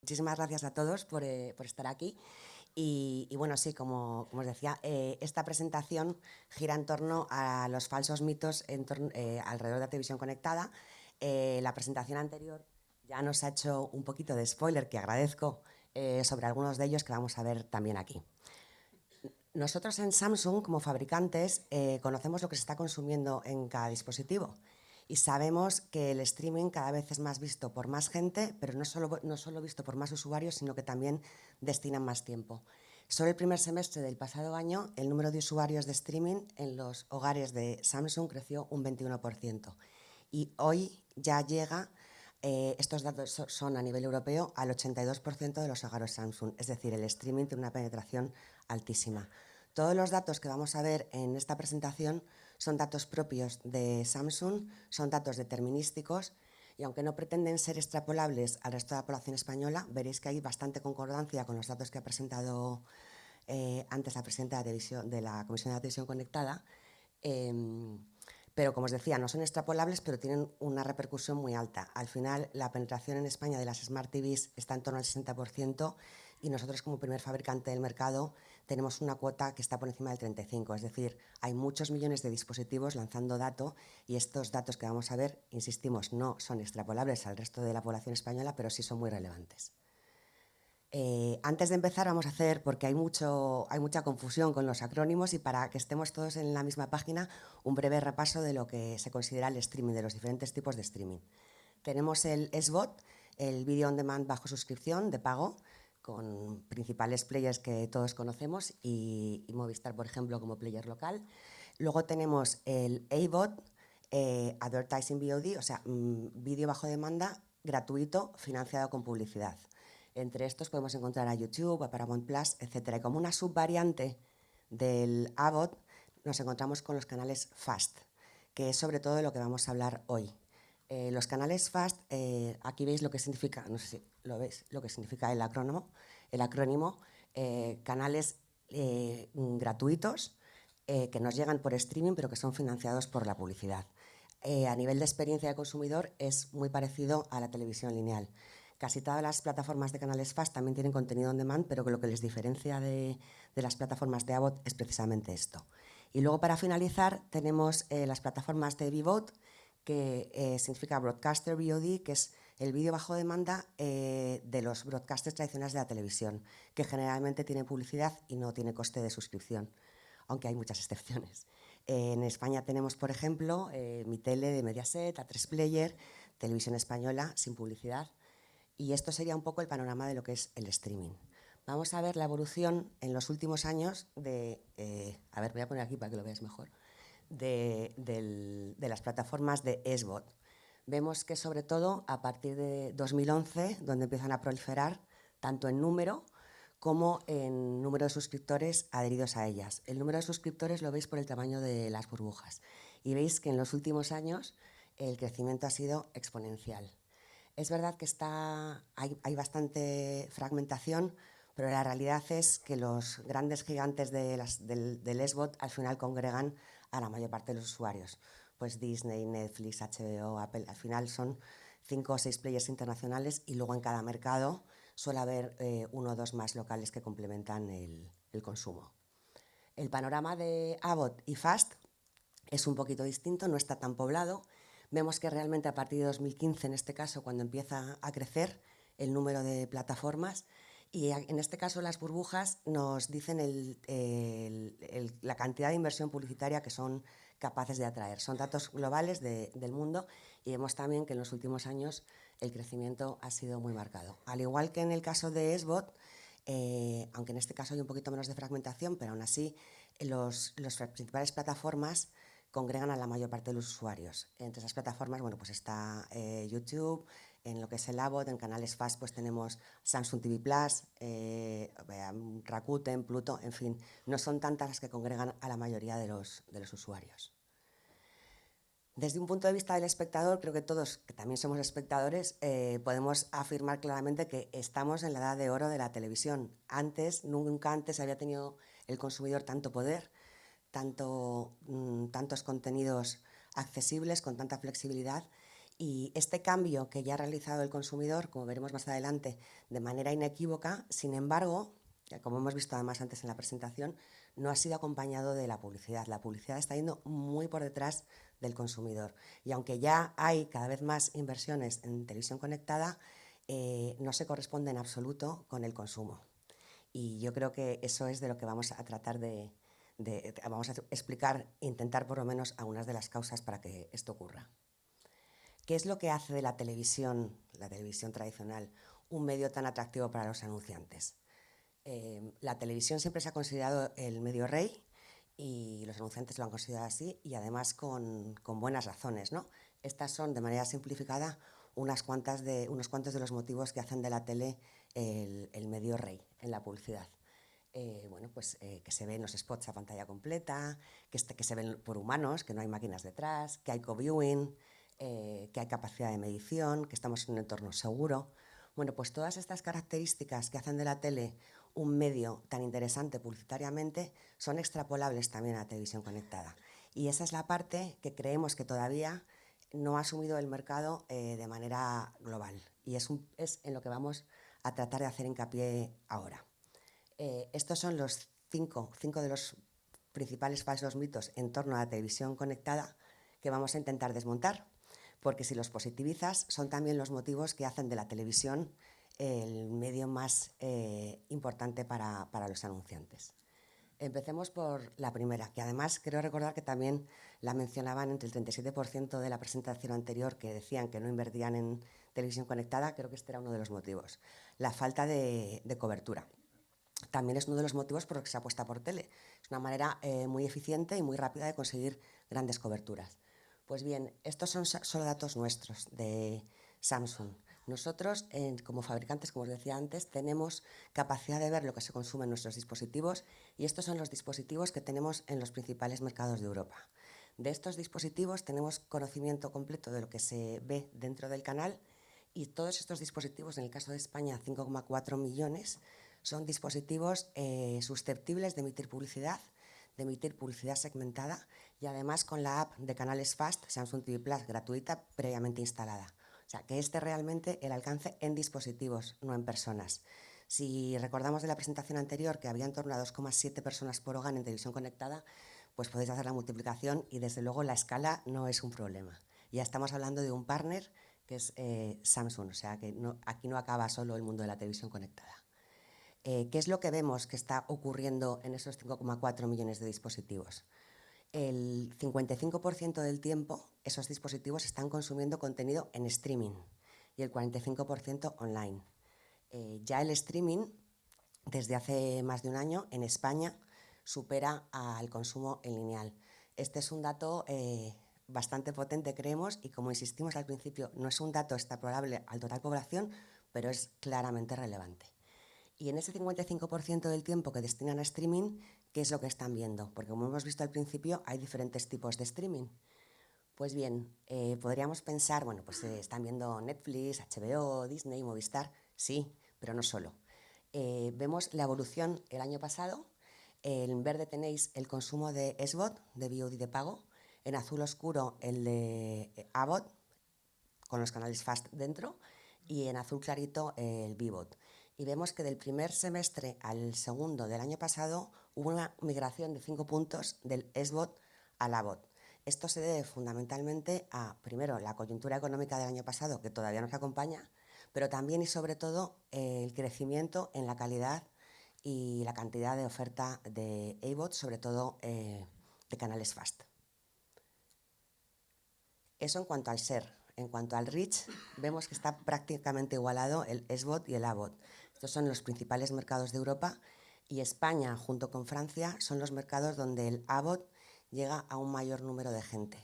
Muchísimas gracias a todos por estar aquí. Y bueno, sí, como os decía, esta presentación gira en torno a los falsos mitos alrededor de la televisión conectada. La presentación anterior ya nos ha hecho un poquito de spoiler, que agradezco, sobre algunos de ellos que vamos a ver también aquí. Nosotros en Samsung, como fabricantes, conocemos lo que se está consumiendo en cada dispositivo y sabemos que el streaming cada vez es más visto por más gente, pero no solo visto por más usuarios, sino que también destinan más tiempo. Solo el primer semestre del pasado año, el número de usuarios de streaming en los hogares de Samsung creció un 21%. Y hoy ya llega, estos datos son a nivel europeo, al 82% de los hogares Samsung. Es decir, el streaming tiene una penetración altísima. Todos los datos que vamos a ver en esta presentación son datos propios de Samsung, son datos determinísticos y aunque no pretenden ser extrapolables al resto de la población española, veréis que hay bastante concordancia con los datos que ha presentado antes la presidenta de la Comisión de la Televisión Conectada. Pero como os decía, no son extrapolables, pero tienen una repercusión muy alta. Al final, la penetración en España de las Smart TVs está en torno al 60% y nosotros, como primer fabricante del mercado, tenemos una cuota que está por encima del 35%. Es decir, hay muchos millones de dispositivos lanzando datos y estos datos que vamos a ver, insistimos, no son extrapolables al resto de la población española, pero sí son muy relevantes. Antes de empezar vamos a hacer, porque hay mucha confusión con los acrónimos y para que estemos todos en la misma página, un breve repaso de lo que se considera el streaming, de los diferentes tipos de streaming. Tenemos el SVOD, el Video On Demand bajo suscripción de pago, con principales players que todos conocemos y Movistar, por ejemplo, como player local. Luego tenemos el AVOD, Advertising VOD, o sea, vídeo bajo demanda gratuito financiado con publicidad. Entre estos podemos encontrar a YouTube, a Paramount Plus, etc. Y como una subvariante del AVOD nos encontramos con los canales FAST, que es sobre todo de lo que vamos a hablar hoy. Los canales FAST, aquí veis lo que significa, no sé si lo veis, lo que significa el acrónimo, canales gratuitos que nos llegan por streaming pero que son financiados por la publicidad. A nivel de experiencia de consumidor es muy parecido a la televisión lineal. Casi todas las plataformas de canales FAST también tienen contenido on demand, pero que lo que les diferencia de las plataformas de AVOD es precisamente esto. Y luego, para finalizar, tenemos las plataformas de VOD, que significa Broadcaster VOD, que es el vídeo bajo demanda de los broadcasters tradicionales de la televisión, que generalmente tiene publicidad y no tiene coste de suscripción, aunque hay muchas excepciones. En España tenemos, por ejemplo, Mi Tele de Mediaset, A3 Player, Televisión Española sin publicidad, y esto sería un poco el panorama de lo que es el streaming. Vamos a ver la evolución en los últimos años de, a ver, voy a poner aquí para que lo veáis mejor, de las plataformas de SVOD. Vemos que sobre todo a partir de 2011, donde empiezan a proliferar tanto en número como en número de suscriptores adheridos a ellas. El número de suscriptores lo veis por el tamaño de las burbujas y veis que en los últimos años el crecimiento ha sido exponencial. Es verdad que hay bastante fragmentación, pero la realidad es que los grandes gigantes del SVOD al final congregan a la mayor parte de los usuarios. Pues Disney, Netflix, HBO, Apple, al final son 5 o 6 players internacionales y luego en cada mercado suele haber uno o dos más locales que complementan el consumo. El panorama de AVOD y FAST es un poquito distinto, no está tan poblado. Vemos que realmente a partir de 2015, en este caso, cuando empieza a crecer el número de plataformas, y en este caso las burbujas nos dicen la cantidad de inversión publicitaria que son capaces de atraer. Son datos globales del mundo y vemos también que en los últimos años el crecimiento ha sido muy marcado. Al igual que en el caso de SVOD, aunque en este caso hay un poquito menos de fragmentación, pero aún así las principales plataformas congregan a la mayor parte de los usuarios. Entre esas plataformas, bueno, pues está YouTube, en lo que es el AVOD, en canales FAST pues tenemos Samsung TV Plus, Rakuten, Pluto, en fin, no son tantas las que congregan a la mayoría de los usuarios. Desde un punto de vista del espectador, creo que todos, que también somos espectadores, podemos afirmar claramente que estamos en la edad de oro de la televisión. Nunca antes había tenido el consumidor tanto poder, tantos contenidos accesibles, con tanta flexibilidad, Y este cambio que ya ha realizado el consumidor, como veremos más adelante, de manera inequívoca, sin embargo, como hemos visto además antes en la presentación, no ha sido acompañado de la publicidad. La publicidad está yendo muy por detrás del consumidor. Y aunque ya hay cada vez más inversiones en televisión conectada, no se corresponde en absoluto con el consumo. Y yo creo que eso es de lo que vamos a tratar vamos a explicar, intentar por lo menos algunas de las causas para que esto ocurra. ¿Qué es lo que hace de la televisión tradicional, un medio tan atractivo para los anunciantes? La televisión siempre se ha considerado el medio rey y los anunciantes lo han considerado así, y además con buenas razones, ¿no? Estas son, de manera simplificada, unos cuantos de los motivos que hacen de la tele el medio rey en la publicidad. Bueno, pues que se ven los spots a pantalla completa, que se ven por humanos, que no hay máquinas detrás, que hay co-viewing, que hay capacidad de medición, que estamos en un entorno seguro. Bueno, pues todas estas características que hacen de la tele un medio tan interesante publicitariamente son extrapolables también a la televisión conectada. Y esa es la parte que creemos que todavía no ha asumido el mercado de manera global. Y es en lo que vamos a tratar de hacer hincapié ahora. Estos son los cinco de los principales falsos mitos en torno a la televisión conectada que vamos a intentar desmontar, porque si los positivizas son también los motivos que hacen de la televisión el medio más importante para los anunciantes. Empecemos por la primera, que además creo recordar que también la mencionaban entre el 37% de la presentación anterior, que decían que no invertían en televisión conectada. Creo que este era uno de los motivos. La falta de cobertura. También es uno de los motivos por los que se apuesta por tele. Es una manera muy eficiente y muy rápida de conseguir grandes coberturas. Pues bien, estos son solo datos nuestros de Samsung. Nosotros, como fabricantes, como os decía antes, tenemos capacidad de ver lo que se consume en nuestros dispositivos, y estos son los dispositivos que tenemos en los principales mercados de Europa. De estos dispositivos tenemos conocimiento completo de lo que se ve dentro del canal, y todos estos dispositivos, en el caso de España, 5,4 millones, son dispositivos susceptibles de emitir publicidad segmentada, y además con la app de canales FAST, Samsung TV Plus, gratuita, previamente instalada. O sea, que realmente el alcance en dispositivos, no en personas. Si recordamos de la presentación anterior que había en torno a 2,7 personas por hogar en televisión conectada, pues podéis hacer la multiplicación, y desde luego la escala no es un problema. Ya estamos hablando de un partner que es Samsung, o sea que aquí no acaba solo el mundo de la televisión conectada. ¿Qué es lo que vemos que está ocurriendo en esos 5,4 millones de dispositivos? El 55% del tiempo esos dispositivos están consumiendo contenido en streaming y el 45% online. Ya el streaming, desde hace más de un año, en España, supera al consumo en lineal. Este es un dato bastante potente, creemos, y como insistimos al principio, no es un dato extrapolable al total población, pero es claramente relevante. Y en ese 55% del tiempo que destinan a streaming, ¿qué es lo que están viendo? Porque como hemos visto al principio, hay diferentes tipos de streaming. Pues bien, podríamos pensar, bueno, pues están viendo Netflix, HBO, Disney, Movistar. Sí, pero no solo. Vemos la evolución el año pasado. En verde tenéis el consumo de SVOD, de VOD de pago. En azul oscuro el de AVOD, con los canales FAST dentro. Y en azul clarito el VVOD. Y vemos que del primer semestre al segundo del año pasado hubo una migración de 5 puntos del SVOD al AVOD. Esto se debe fundamentalmente a, primero, la coyuntura económica del año pasado, que todavía nos acompaña, pero también y sobre todo el crecimiento en la calidad y la cantidad de oferta de AVOD, sobre todo de canales FAST. Eso en cuanto al SER. En cuanto al reach, vemos que está prácticamente igualado el SVOD y el AVOD. Estos son los principales mercados de Europa, y España, junto con Francia, son los mercados donde el AVOD llega a un mayor número de gente.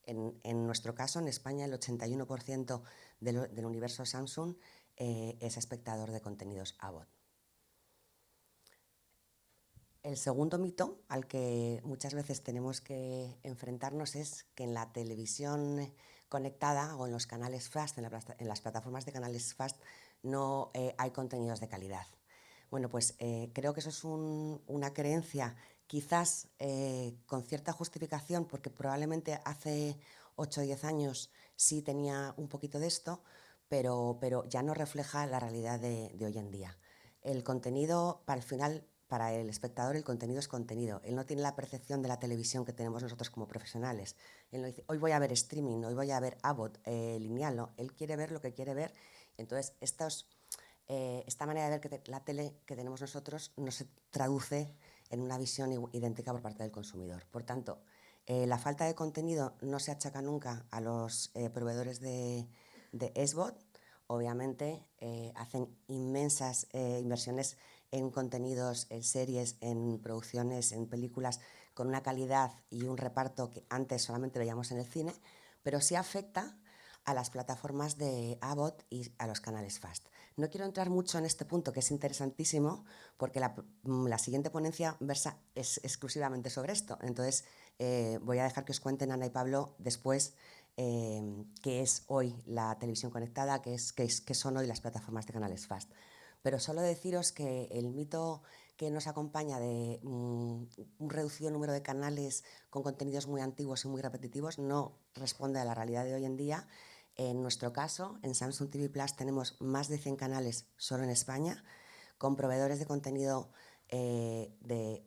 En nuestro caso, en España, el 81% del universo Samsung es espectador de contenidos AVOD. El segundo mito al que muchas veces tenemos que enfrentarnos es que en la televisión conectada o en los canales FAST, en las plataformas de canales FAST, no hay contenidos de calidad. Bueno, pues creo que eso es una creencia quizás con cierta justificación, porque probablemente hace 8 o 10 años sí tenía un poquito de esto, pero ya no refleja la realidad de hoy en día. El contenido, para el final, para el espectador, el contenido es contenido. Él no tiene la percepción de la televisión que tenemos nosotros como profesionales. Él no dice, hoy voy a ver streaming, hoy voy a ver AVOD, lineal, ¿no? Él quiere ver lo que quiere ver. Entonces, esta manera de ver la tele que tenemos nosotros no se traduce en una visión idéntica por parte del consumidor. Por tanto, la falta de contenido no se achaca nunca a los proveedores de SVOD. Obviamente hacen inmensas inversiones en contenidos, en series, en producciones, en películas con una calidad y un reparto que antes solamente veíamos en el cine, pero sí afecta a las plataformas de AVOD y a los canales FAST. No quiero entrar mucho en este punto, que es interesantísimo, porque la siguiente ponencia versa exclusivamente sobre esto. Entonces, voy a dejar que os cuenten Ana y Pablo después qué es hoy la televisión conectada, qué son hoy las plataformas de canales FAST. Pero solo deciros que el mito que nos acompaña de un reducido número de canales con contenidos muy antiguos y muy repetitivos no responde a la realidad de hoy en día. En nuestro caso, en Samsung TV Plus tenemos más de 100 canales solo en España, con proveedores de contenido de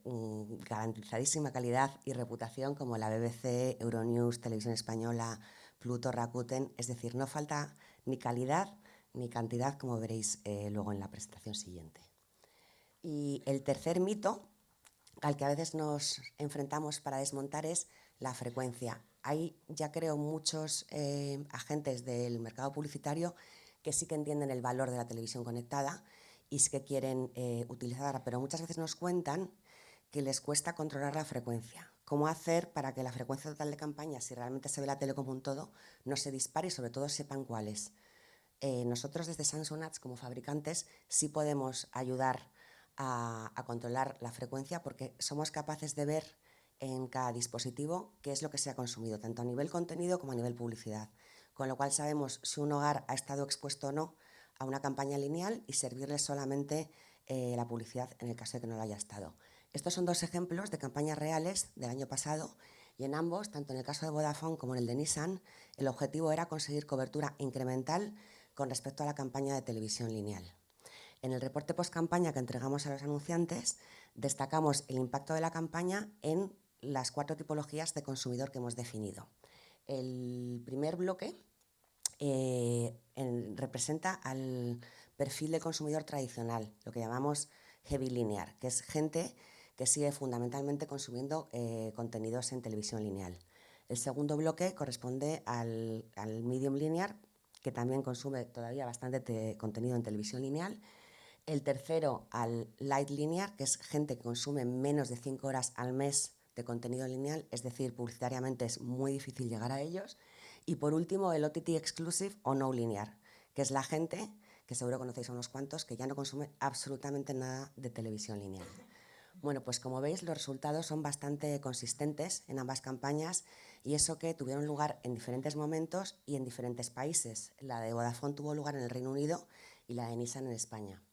garantizadísima calidad y reputación como la BBC, Euronews, Televisión Española, Pluto, Rakuten. Es decir, no falta ni calidad ni cantidad, como veréis luego en la presentación siguiente. Y el tercer mito al que a veces nos enfrentamos para desmontar es la frecuencia. Hay, ya creo, muchos agentes del mercado publicitario que sí que entienden el valor de la televisión conectada y sí que quieren utilizarla, pero muchas veces nos cuentan que les cuesta controlar la frecuencia. ¿Cómo hacer para que la frecuencia total de campaña, si realmente se ve la tele como un todo, no se dispare y sobre todo sepan cuáles? Nosotros desde Samsung Ads, como fabricantes, sí podemos ayudar a controlar la frecuencia porque somos capaces de ver en cada dispositivo qué es lo que se ha consumido, tanto a nivel contenido como a nivel publicidad. Con lo cual sabemos si un hogar ha estado expuesto o no a una campaña lineal y servirle solamente la publicidad en el caso de que no lo haya estado. Estos son dos ejemplos de campañas reales del año pasado y en ambos, tanto en el caso de Vodafone como en el de Nissan, el objetivo era conseguir cobertura incremental con respecto a la campaña de televisión lineal. En el reporte post-campaña que entregamos a los anunciantes, destacamos el impacto de la campaña en las 4 tipologías de consumidor que hemos definido. El primer bloque representa al perfil del consumidor tradicional, lo que llamamos heavy linear, que es gente que sigue fundamentalmente consumiendo contenidos en televisión lineal. El segundo bloque corresponde al medium linear, que también consume todavía bastante contenido en televisión lineal. El tercero al light linear, que es gente que consume menos de 5 horas al mes de contenido lineal, es decir, publicitariamente es muy difícil llegar a ellos. Y por último, el OTT exclusive o no linear, que es la gente, que seguro conocéis a unos cuantos, que ya no consume absolutamente nada de televisión lineal. Bueno, pues como veis, los resultados son bastante consistentes en ambas campañas y eso que tuvieron lugar en diferentes momentos y en diferentes países. La de Vodafone tuvo lugar en el Reino Unido y la de Nissan en España.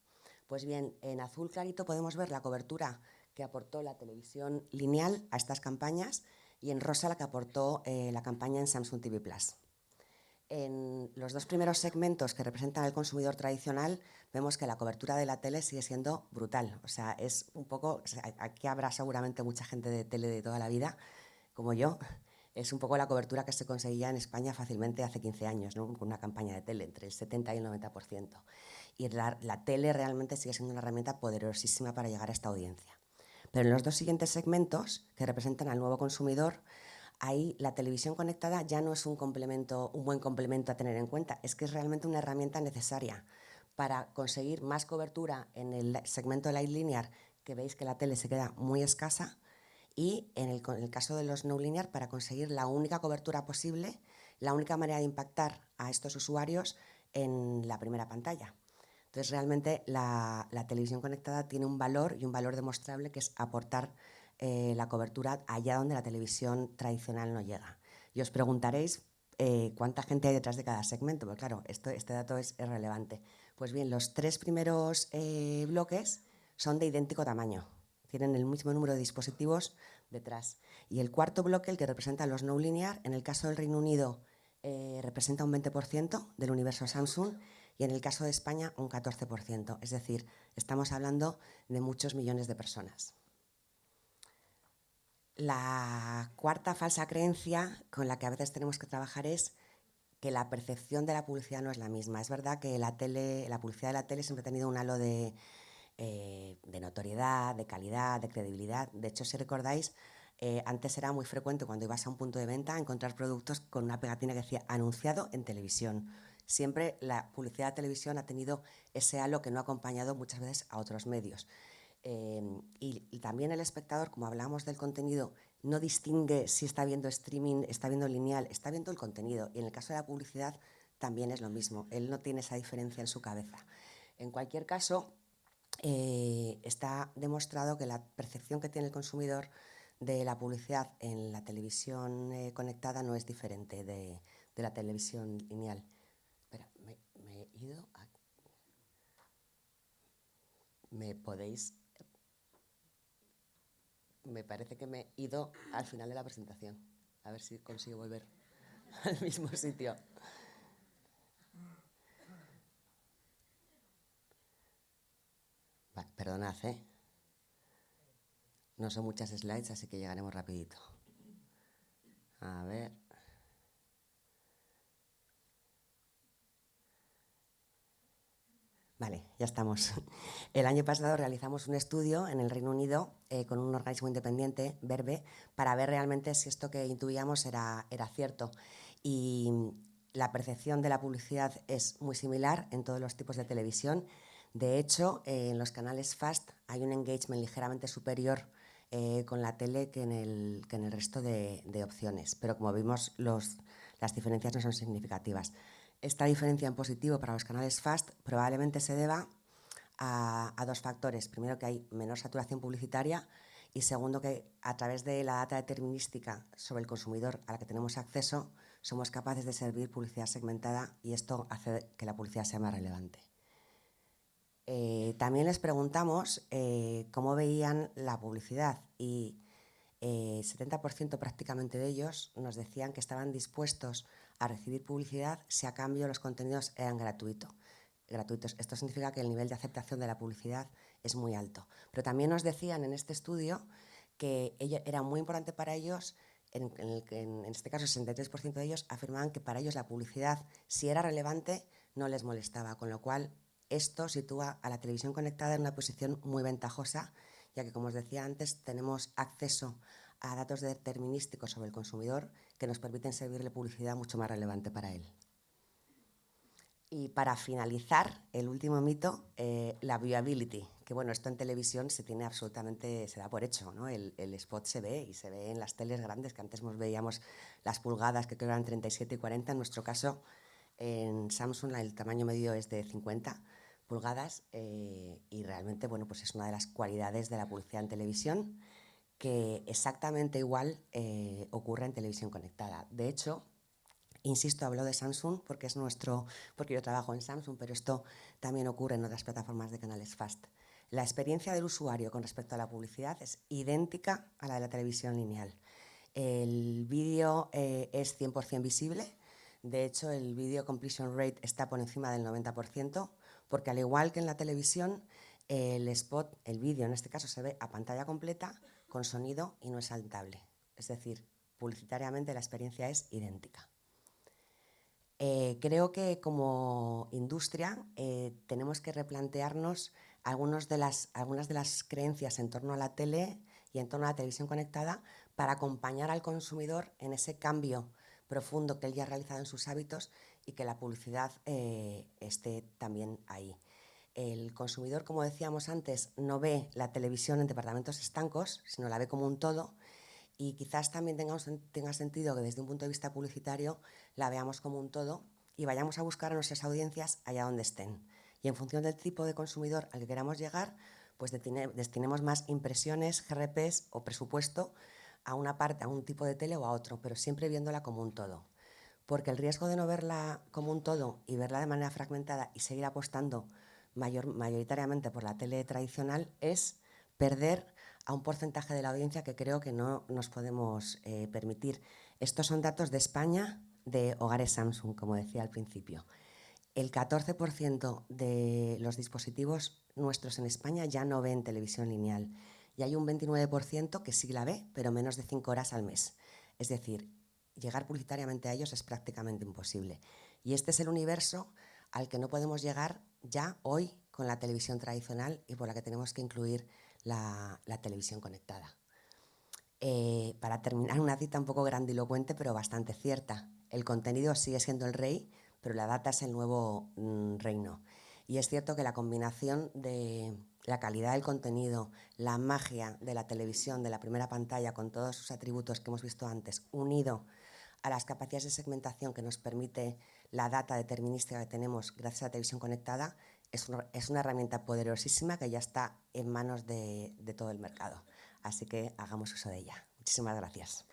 Pues bien, en azul clarito podemos ver la cobertura que aportó la televisión lineal a estas campañas y en rosa la que aportó la campaña en Samsung TV Plus. En los dos primeros segmentos que representan al consumidor tradicional vemos que la cobertura de la tele sigue siendo brutal. O sea, es un poco, o sea, aquí habrá seguramente mucha gente de tele de toda la vida, como yo. Es un poco la cobertura que se conseguía en España fácilmente hace 15 años, ¿no? Con una campaña de tele, entre el 70 y el 90%. Y la tele realmente sigue siendo una herramienta poderosísima para llegar a esta audiencia. Pero en los dos siguientes segmentos, que representan al nuevo consumidor, ahí la televisión conectada ya no es un buen complemento a tener en cuenta, es que es realmente una herramienta necesaria para conseguir más cobertura en el segmento light linear, que veis que la tele se queda muy escasa, y en el caso de los no linear, para conseguir la única cobertura posible, la única manera de impactar a estos usuarios en la primera pantalla. Entonces, realmente la televisión conectada tiene un valor y un valor demostrable, que es aportar la cobertura allá donde la televisión tradicional no llega. Y os preguntaréis cuánta gente hay detrás de cada segmento, porque claro, este dato es relevante. Pues bien, los 3 primeros bloques son de idéntico tamaño, tienen el mismo número de dispositivos detrás. Y el cuarto bloque, el que representa los no linear, en el caso del Reino Unido representa un 20% del universo Samsung y en el caso de España un 14%. Es decir, estamos hablando de muchos millones de personas. La cuarta falsa creencia con la que a veces tenemos que trabajar es que la percepción de la publicidad no es la misma. Es verdad que la publicidad de la tele siempre ha tenido un halo de notoriedad, de calidad, de credibilidad. De hecho, si recordáis, antes era muy frecuente cuando ibas a un punto de venta encontrar productos con una pegatina que decía anunciado en televisión. Siempre la publicidad de televisión ha tenido ese halo que no ha acompañado muchas veces a otros medios. Y también el espectador, como hablamos del contenido, no distingue si está viendo streaming, está viendo lineal, está viendo el contenido. Y en el caso de la publicidad también es lo mismo. Él no tiene esa diferencia en su cabeza. En cualquier caso, está demostrado que la percepción que tiene el consumidor de la publicidad en la televisión conectada no es diferente de la televisión lineal. Espera, me he ido a... ¿Me podéis...? Me parece que me he ido al final de la presentación. A ver si consigo volver al mismo sitio. Vale, perdonad, no son muchas slides, así que llegaremos rapidito. A ver. Vale, ya estamos. El año pasado realizamos un estudio en el Reino Unido con un organismo independiente, Verve, para ver realmente si esto que intuíamos era cierto. Y la percepción de la publicidad es muy similar en todos los tipos de televisión. De hecho, en los canales FAST hay un engagement ligeramente superior con la tele que en el resto de opciones. Pero como vimos, las diferencias no son significativas. Esta diferencia en positivo para los canales FAST probablemente se deba a dos factores. Primero, que hay menor saturación publicitaria y segundo, que a través de la data determinística sobre el consumidor a la que tenemos acceso, somos capaces de servir publicidad segmentada y esto hace que la publicidad sea más relevante. También les preguntamos cómo veían la publicidad y 70% prácticamente de ellos nos decían que estaban dispuestos a recibir publicidad si a cambio los contenidos eran gratuitos. Esto significa que el nivel de aceptación de la publicidad es muy alto. Pero también nos decían en este estudio que era muy importante para ellos, en este caso el 63% de ellos afirmaban que para ellos la publicidad, si era relevante, no les molestaba, con lo cual esto sitúa a la televisión conectada en una posición muy ventajosa, ya que, como os decía antes, tenemos acceso a datos determinísticos sobre el consumidor que nos permiten servirle publicidad mucho más relevante para él. Y para finalizar, el último mito, la viewability, que bueno, esto en televisión se da por hecho, ¿no? El spot se ve y se ve en las teles grandes, que antes veíamos las pulgadas que creo eran 37 y 40, en nuestro caso en Samsung el tamaño medio es de 50 pulgadas y realmente bueno, pues es una de las cualidades de la publicidad en televisión, que exactamente igual ocurre en televisión conectada. De hecho, insisto, hablo de Samsung porque yo trabajo en Samsung, pero esto también ocurre en otras plataformas de canales FAST. La experiencia del usuario con respecto a la publicidad es idéntica a la de la televisión lineal. El vídeo es 100% visible. De hecho, el video completion rate está por encima del 90%, porque al igual que en la televisión, el spot, el vídeo en este caso, se ve a pantalla completa, con sonido y no es saltable. Es decir, publicitariamente la experiencia es idéntica. Creo que como industria tenemos que replantearnos algunas de las creencias en torno a la tele y en torno a la televisión conectada para acompañar al consumidor en ese cambio profundo que él ya ha realizado en sus hábitos y que la publicidad esté también ahí. El consumidor, como decíamos antes, no ve la televisión en departamentos estancos, sino la ve como un todo. Y quizás también tenga sentido que desde un punto de vista publicitario la veamos como un todo y vayamos a buscar a nuestras audiencias allá donde estén. Y en función del tipo de consumidor al que queramos llegar, pues destinemos más impresiones, GRPs o presupuesto a una parte, a un tipo de tele o a otro, pero siempre viéndola como un todo. Porque el riesgo de no verla como un todo y verla de manera fragmentada y seguir apostando mayoritariamente por la tele tradicional es perder a un porcentaje de la audiencia que creo que no nos podemos permitir. Estos son datos de España de hogares Samsung, como decía al principio. El 14% de los dispositivos nuestros en España ya no ven televisión lineal y hay un 29% que sí la ve, pero menos de 5 horas al mes. Es decir, llegar publicitariamente a ellos es prácticamente imposible. Y este es el universo al que no podemos llegar ya hoy con la televisión tradicional y por la que tenemos que incluir la televisión conectada. Para terminar, una cita un poco grandilocuente, pero bastante cierta. El contenido sigue siendo el rey, pero la data es el nuevo reino. Y es cierto que la combinación de la calidad del contenido, la magia de la televisión, de la primera pantalla, con todos sus atributos que hemos visto antes, unido a las capacidades de segmentación que nos permite la data determinística que tenemos gracias a la televisión conectada, es una herramienta poderosísima que ya está en manos de todo el mercado. Así que hagamos uso de ella. Muchísimas gracias.